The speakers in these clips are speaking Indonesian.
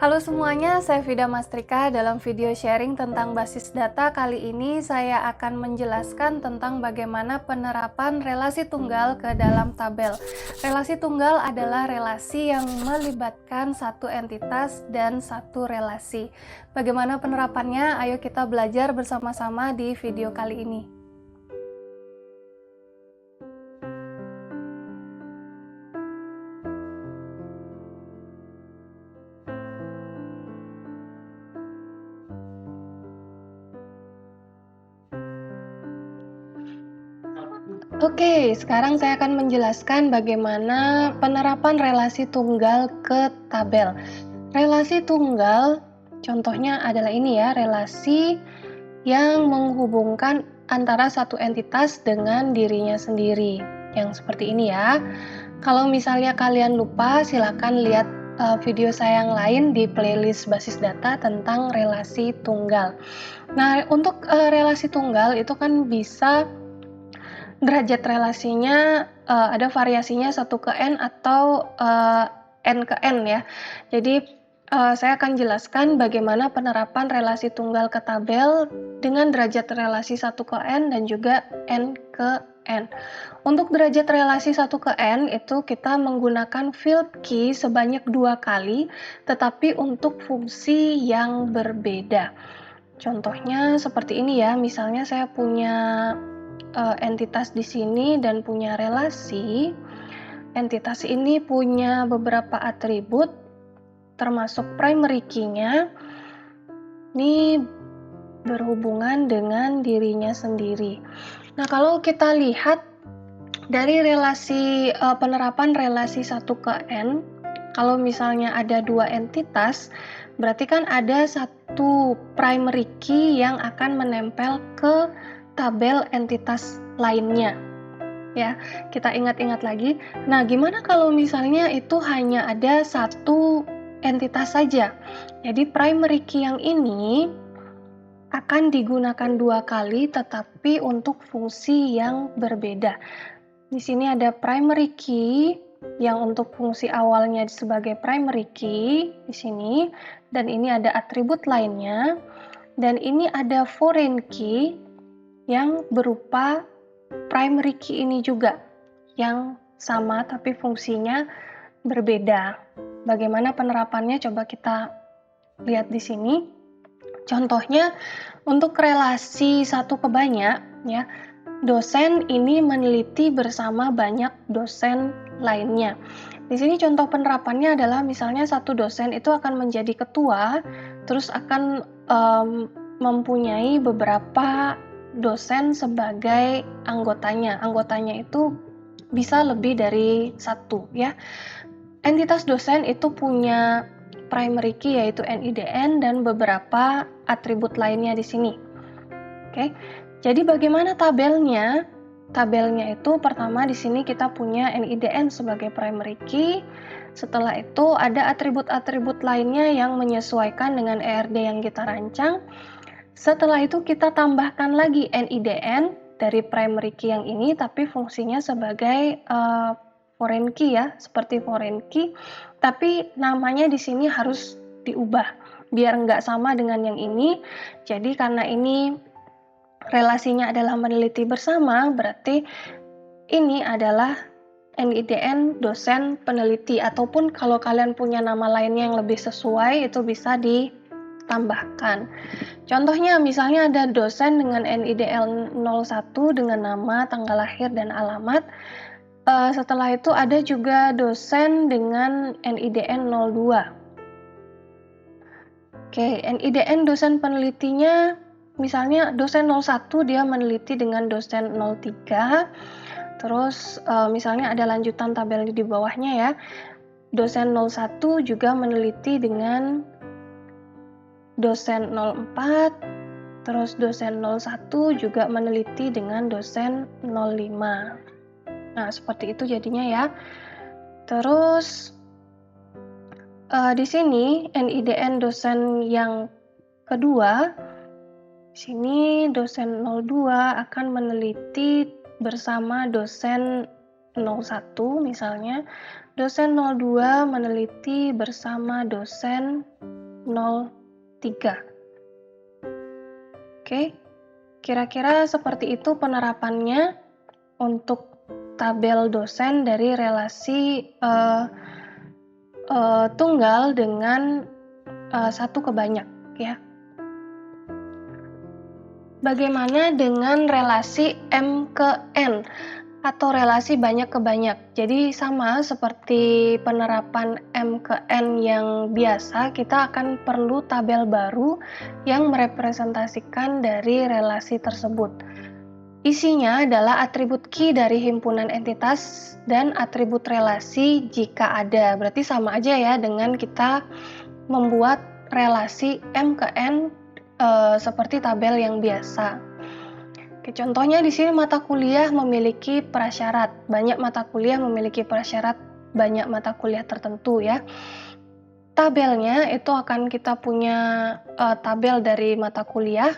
Halo semuanya, saya Vida Mastrika. Dalam video sharing tentang basis data kali ini saya akan menjelaskan tentang bagaimana penerapan relasi tunggal ke dalam tabel. Relasi tunggal adalah relasi yang melibatkan satu entitas dan satu relasi. Bagaimana penerapannya? Ayo kita belajar bersama-sama di video kali ini. Oke, sekarang saya akan menjelaskan bagaimana penerapan relasi tunggal ke tabel. Relasi tunggal, contohnya adalah ini ya, relasi yang menghubungkan antara satu entitas dengan dirinya sendiri. Yang seperti ini ya. Kalau misalnya kalian lupa, silakan lihat video saya yang lain di playlist basis data tentang relasi tunggal. Nah, untuk relasi tunggal itu kan bisa derajat relasinya ada variasinya 1 ke N atau N ke N ya. Jadi saya akan jelaskan bagaimana penerapan relasi tunggal ke tabel dengan derajat relasi 1 ke N dan juga N ke N. Untuk derajat relasi 1 ke N itu kita menggunakan field key sebanyak 2 kali, tetapi untuk fungsi yang berbeda. Contohnya seperti ini ya, misalnya saya punya entitas di sini dan punya relasi. Entitas ini punya beberapa atribut, termasuk primary key-nya. Ini berhubungan dengan dirinya sendiri. Nah, kalau kita lihat dari relasi penerapan relasi 1 ke N, kalau misalnya ada 2 entitas, berarti kan ada satu primary key yang akan menempel ke tabel entitas lainnya. Ya, kita ingat-ingat lagi. Nah, gimana kalau misalnya itu hanya ada satu entitas saja? Jadi primary key yang ini akan digunakan 2 kali tetapi untuk fungsi yang berbeda. Di sini ada primary key yang untuk fungsi awalnya sebagai primary key di sini, dan ini ada atribut lainnya, dan ini ada foreign key yang berupa primary key ini juga yang sama tapi fungsinya berbeda. Bagaimana penerapannya? Coba kita lihat di sini. Contohnya untuk relasi satu ke banyak ya, dosen ini meneliti bersama banyak dosen lainnya. Di sini contoh penerapannya adalah misalnya satu dosen itu akan menjadi ketua, terus akan mempunyai beberapa dosen sebagai anggotanya. Anggotanya itu bisa lebih dari satu ya. Entitas dosen itu punya primary key yaitu NIDN dan beberapa atribut lainnya di sini. Oke. Jadi bagaimana tabelnya? Tabelnya itu pertama di sini kita punya NIDN sebagai primary key. Setelah itu ada atribut-atribut lainnya yang menyesuaikan dengan ERD yang kita rancang. Setelah itu kita tambahkan lagi NIDN dari primary key yang ini, tapi fungsinya sebagai foreign key ya, seperti foreign key, tapi namanya di sini harus diubah biar nggak sama dengan yang ini. Jadi karena ini relasinya adalah meneliti bersama, berarti ini adalah NIDN dosen peneliti, ataupun kalau kalian punya nama lainnya yang lebih sesuai itu bisa ditambahkan. Contohnya misalnya ada dosen dengan NIDN 01 dengan nama, tanggal lahir, dan alamat. Setelah itu ada juga dosen dengan NIDN 02. Oke, NIDN dosen penelitinya misalnya dosen 01 dia meneliti dengan dosen 03. Terus misalnya ada lanjutan tabel di bawahnya ya. Dosen 01 juga meneliti dengan dosen 04, terus dosen 01 juga meneliti dengan dosen 05. Nah, seperti itu jadinya ya. Terus di sini NIDN dosen yang kedua, sini dosen 02 akan meneliti bersama dosen 01 misalnya. Dosen 02 meneliti bersama dosen 03. Oke, kira-kira seperti itu penerapannya untuk tabel dosen dari relasi tunggal dengan satu ke banyak ya. Bagaimana dengan relasi M ke N atau relasi banyak ke banyak? Jadi sama seperti penerapan M ke N yang biasa, kita akan perlu tabel baru yang merepresentasikan dari relasi tersebut. Isinya adalah atribut key dari himpunan entitas dan atribut relasi jika ada. Berarti sama aja ya dengan kita membuat relasi M ke N seperti tabel yang biasa. Oke, contohnya di sini mata kuliah memiliki prasyarat. Banyak mata kuliah memiliki prasyarat banyak mata kuliah tertentu ya. Tabelnya itu akan kita punya tabel dari mata kuliah.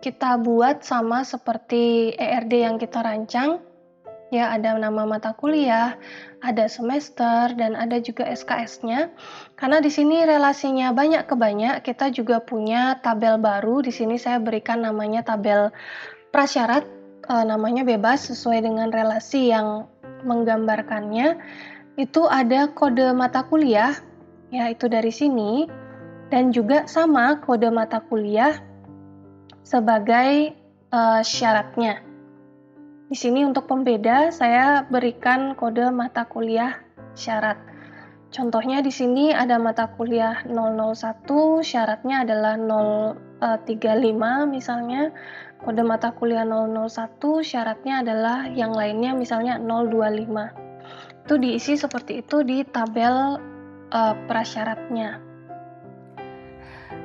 Kita buat sama seperti ERD yang kita rancang. Ya, ada nama mata kuliah, ada semester, dan ada juga SKS-nya. Karena di sini relasinya banyak ke banyak, kita juga punya tabel baru. Di sini saya berikan namanya tabel prasyarat, namanya bebas sesuai dengan relasi yang menggambarkannya. Itu ada kode mata kuliah, yaitu dari sini, dan juga sama kode mata kuliah sebagai syaratnya. Di sini untuk pembeda saya berikan kode mata kuliah syarat. Contohnya di sini ada mata kuliah 001, syaratnya adalah 035 misalnya. Kode mata kuliah 001, syaratnya adalah yang lainnya misalnya 025. Itu diisi seperti itu di tabel prasyaratnya.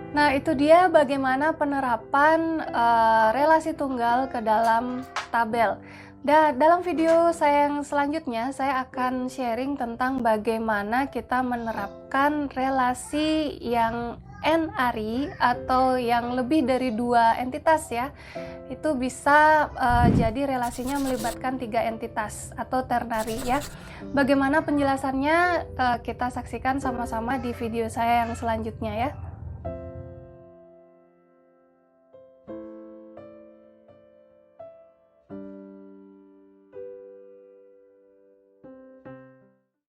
Nah, itu dia bagaimana penerapan relasi tunggal ke dalam tabel. Dan dalam video saya yang selanjutnya, saya akan sharing tentang bagaimana kita menerapkan relasi yang n-ari atau yang lebih dari 2 entitas ya. Itu bisa jadi relasinya melibatkan 3 entitas atau ternary ya. Bagaimana penjelasannya kita saksikan sama-sama di video saya yang selanjutnya ya.